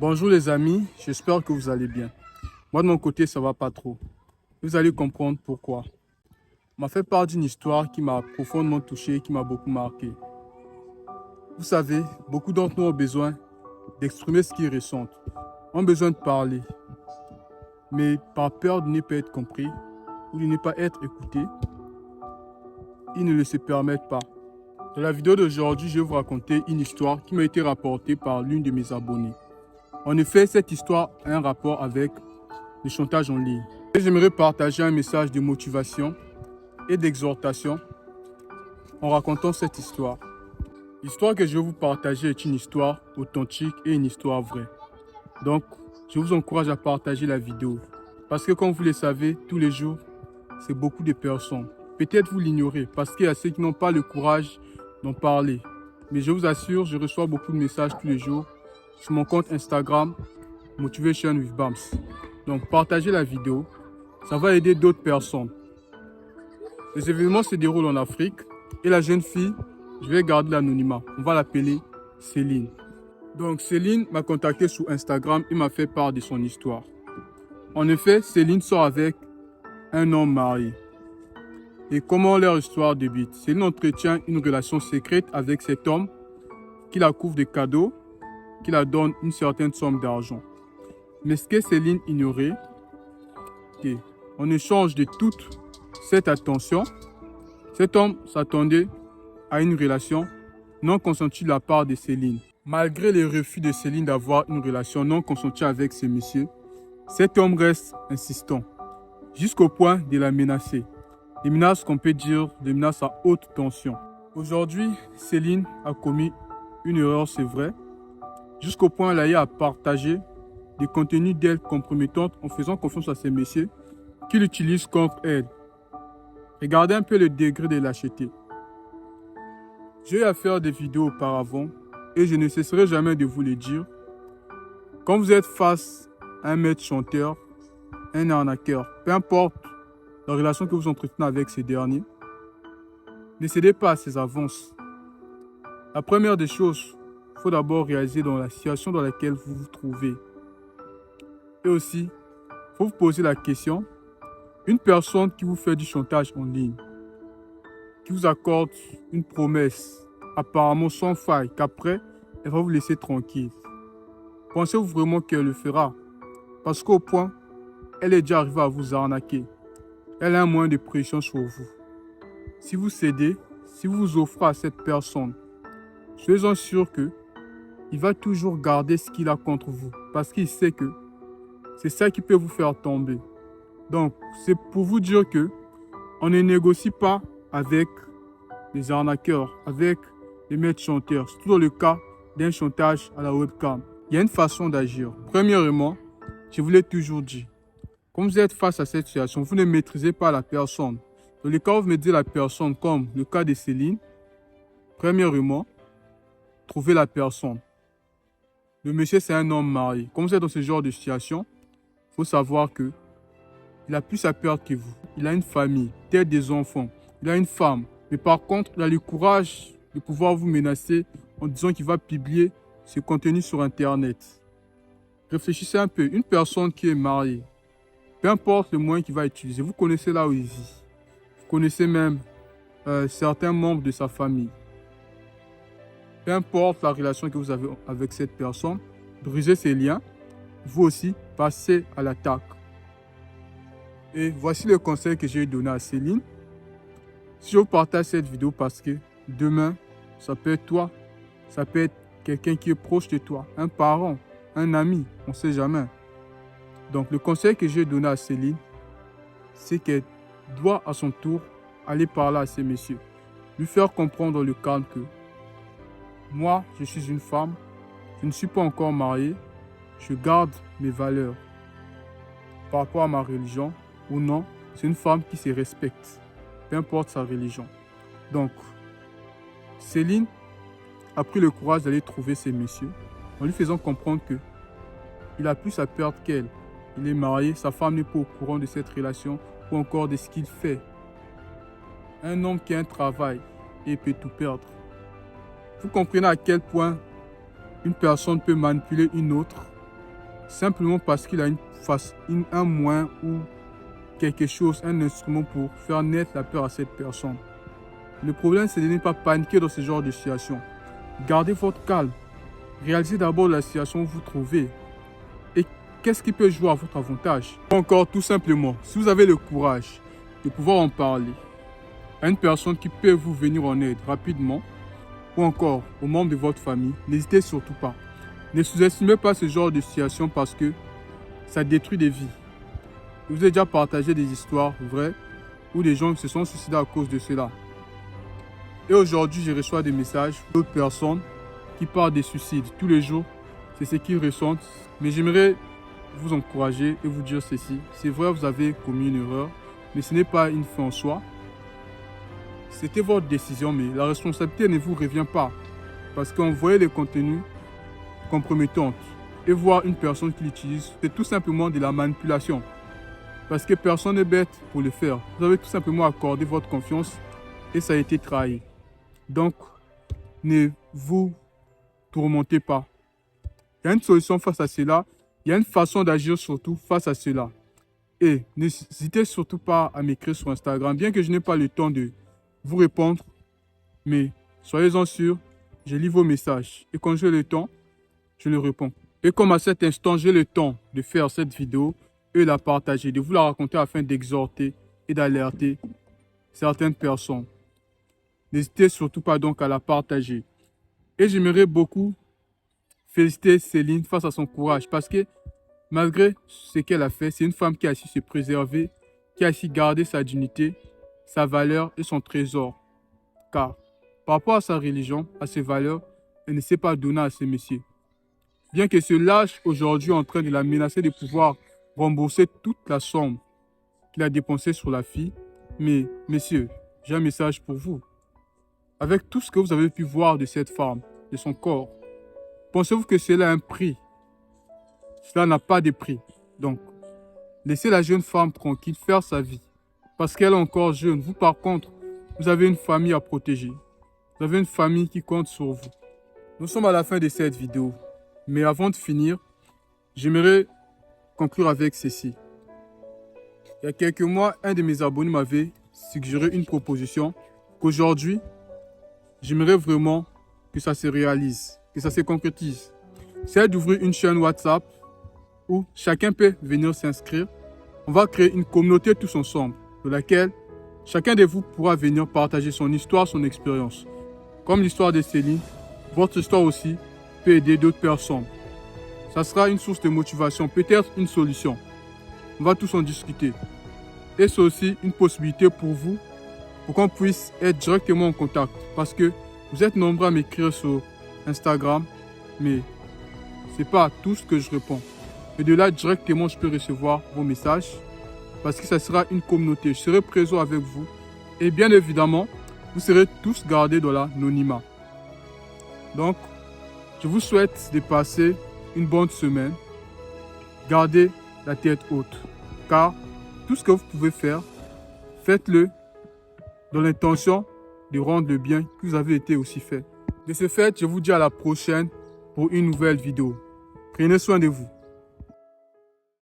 Bonjour les amis, j'espère que vous allez bien. Moi de mon côté, ça va pas trop. Vous allez comprendre pourquoi. On m'a fait part d'une histoire qui m'a profondément touché et qui m'a beaucoup marqué. Vous savez, beaucoup d'entre nous ont besoin d'exprimer ce qu'ils ressentent, ont besoin de parler. Mais par peur de ne pas être compris ou de ne pas être écouté, ils ne le se permettent pas. Dans la vidéo d'aujourd'hui, je vais vous raconter une histoire qui m'a été rapportée par l'une de mes abonnées. En effet, cette histoire a un rapport avec le chantage en ligne. Et j'aimerais partager un message de motivation et d'exhortation en racontant cette histoire. L'histoire que je vais vous partager est une histoire authentique et une histoire vraie. Donc, je vous encourage à partager la vidéo. Parce que comme vous le savez, tous les jours, c'est beaucoup de personnes. Peut-être vous l'ignorez parce qu'il y a ceux qui n'ont pas le courage d'en parler. Mais je vous assure, je reçois beaucoup de messages tous les jours sur mon compte Instagram, Motivation with Bams. Donc, partagez la vidéo. Ça va aider d'autres personnes. Les événements se déroulent en Afrique et la jeune fille, je vais garder l'anonymat. On va l'appeler Céline. Donc, Céline m'a contacté sur Instagram et m'a fait part de son histoire. En effet, Céline sort avec un homme marié. Et comment leur histoire débute? Céline entretient une relation secrète avec cet homme qui la couvre de cadeaux, qui la donne une certaine somme d'argent. Mais ce que Céline ignorait, c'est qu'en échange de toute cette attention, cet homme s'attendait à une relation non consentie de la part de Céline. Malgré les refus de Céline d'avoir une relation non consentie avec ce monsieur, cet homme reste insistant, jusqu'au point de la menacer. Des menaces qu'on peut dire des menaces à haute tension. Aujourd'hui, Céline a commis une erreur, c'est vrai, jusqu'au point où elle a eu à partager des contenus d'elle compromettants en faisant confiance à ces messieurs qui l'utilisent contre elle. Regardez un peu le degré de lâcheté. J'ai eu à faire des vidéos auparavant et je ne cesserai jamais de vous le dire. Quand vous êtes face à un maître chanteur, un arnaqueur, peu importe la relation que vous entretenez avec ces derniers, ne cédez pas à ses avances. La première des choses, il faut d'abord réaliser dans la situation dans laquelle vous vous trouvez. Et aussi, il faut vous poser la question, une personne qui vous fait du chantage en ligne, qui vous accorde une promesse apparemment sans faille, qu'après, elle va vous laisser tranquille. Pensez-vous vraiment qu'elle le fera? Parce qu'au point, elle est déjà arrivée à vous arnaquer. Elle a un moyen de pression sur vous. Si vous cédez, si vous vous offrez à cette personne, soyez-en sûr que il va toujours garder ce qu'il a contre vous. Parce qu'il sait que c'est ça qui peut vous faire tomber. Donc, c'est pour vous dire que on ne négocie pas avec les arnaqueurs, avec les maîtres chanteurs, surtout dans le cas d'un chantage à la webcam. Il y a une façon d'agir. Premièrement, je vous l'ai toujours dit, quand vous êtes face à cette situation, vous ne maîtrisez pas la personne. Dans le cas où vous maîtrisez la personne, comme le cas de Céline, premièrement, trouvez la personne. Le monsieur, c'est un homme marié. Comme vous êtes dans ce genre de situation, il faut savoir que il a plus à perdre que vous. Il a une famille, peut-être des enfants. Il a une femme. Mais par contre, il a le courage de pouvoir vous menacer en disant qu'il va publier ce contenu sur Internet. Réfléchissez un peu. Une personne qui est mariée, peu importe le moyen qu'il va utiliser, vous connaissez là où il vit. Vous connaissez même certains membres de sa famille. Peu importe la relation que vous avez avec cette personne, brisez ces liens. Vous aussi, passez à l'attaque. Et voici le conseil que j'ai donné à Céline. Si je vous partage cette vidéo parce que demain, ça peut être toi, ça peut être quelqu'un qui est proche de toi, un parent, un ami, on ne sait jamais. Donc le conseil que j'ai donné à Céline, c'est qu'elle doit à son tour aller parler à ces messieurs, lui faire comprendre dans le calme que moi, je suis une femme, je ne suis pas encore mariée, je garde mes valeurs par rapport à ma religion ou non, c'est une femme qui se respecte, peu importe sa religion. Donc, Céline a pris le courage d'aller trouver ces messieurs en lui faisant comprendre que il a plus à perdre qu'elle. Il est marié, sa femme n'est pas au courant de cette relation ou encore de ce qu'il fait. Un homme qui a un travail et peut tout perdre. Vous comprenez à quel point une personne peut manipuler une autre simplement parce qu'il a un moyen ou quelque chose, un instrument pour faire naître la peur à cette personne. Le problème, c'est de ne pas paniquer dans ce genre de situation. Gardez votre calme. Réalisez d'abord la situation où vous vous trouvez et qu'est-ce qui peut jouer à votre avantage. Encore, tout simplement, si vous avez le courage de pouvoir en parler à une personne qui peut vous venir en aide rapidement ou encore aux membres de votre famille, n'hésitez surtout pas. Ne sous-estimez pas ce genre de situation parce que ça détruit des vies. Je vous ai déjà partagé des histoires vraies où des gens se sont suicidés à cause de cela. Et aujourd'hui, je reçois des messages d'autres personnes qui parlent des suicides. Tous les jours, c'est ce qu'ils ressentent. Mais j'aimerais vous encourager et vous dire ceci. C'est vrai, vous avez commis une erreur, mais ce n'est pas une fin en soi. C'était votre décision, mais la responsabilité ne vous revient pas. Parce qu'envoyer des contenus compromettants et voir une personne qui l'utilise, c'est tout simplement de la manipulation. Parce que personne n'est bête pour le faire. Vous avez tout simplement accordé votre confiance et ça a été trahi. Donc, ne vous tourmentez pas. Il y a une solution face à cela. Il y a une façon d'agir surtout face à cela. Et n'hésitez surtout pas à m'écrire sur Instagram, bien que je n'ai pas le temps de vous répondre. Mais soyez-en sûrs, je lis vos messages. Et quand j'ai le temps, je le réponds. Et comme à cet instant, j'ai le temps de faire cette vidéo et la partager, de vous la raconter afin d'exhorter et d'alerter certaines personnes. N'hésitez surtout pas donc à la partager. Et j'aimerais beaucoup féliciter Céline face à son courage parce que malgré ce qu'elle a fait, c'est une femme qui a su se préserver, qui a su garder sa dignité, sa valeur et son trésor. Car par rapport à sa religion, à ses valeurs, elle ne s'est pas donnée à ces messieurs. Bien que ce lâche aujourd'hui en train de la menacer de pouvoir rembourser toute la somme qu'il a dépensée sur la fille, mais messieurs, j'ai un message pour vous. Avec tout ce que vous avez pu voir de cette femme, de son corps, pensez-vous que cela a un prix? Cela n'a pas de prix. Donc, laissez la jeune femme tranquille faire sa vie. Parce qu'elle est encore jeune. Vous, par contre, vous avez une famille à protéger. Vous avez une famille qui compte sur vous. Nous sommes à la fin de cette vidéo. Mais avant de finir, j'aimerais conclure avec ceci. Il y a quelques mois, un de mes abonnés m'avait suggéré une proposition qu'aujourd'hui, j'aimerais vraiment que ça se réalise, que ça se concrétise. C'est d'ouvrir une chaîne WhatsApp où chacun peut venir s'inscrire. On va créer une communauté tous ensemble, dans laquelle chacun de vous pourra venir partager son histoire, son expérience. Comme l'histoire de Céline, votre histoire aussi peut aider d'autres personnes. Ça sera une source de motivation, peut-être une solution. On va tous en discuter. Et c'est aussi une possibilité pour vous, pour qu'on puisse être directement en contact. Parce que vous êtes nombreux à m'écrire sur Instagram, mais ce n'est pas à tout ce que je réponds. Et de là, directement, je peux recevoir vos messages. Parce que ça sera une communauté. Je serai présent avec vous. Et bien évidemment, vous serez tous gardés dans l'anonymat. Donc, je vous souhaite de passer une bonne semaine. Gardez la tête haute. Car tout ce que vous pouvez faire, faites-le dans l'intention de rendre le bien que vous avez été aussi fait. De ce fait, je vous dis à la prochaine pour une nouvelle vidéo. Prenez soin de vous.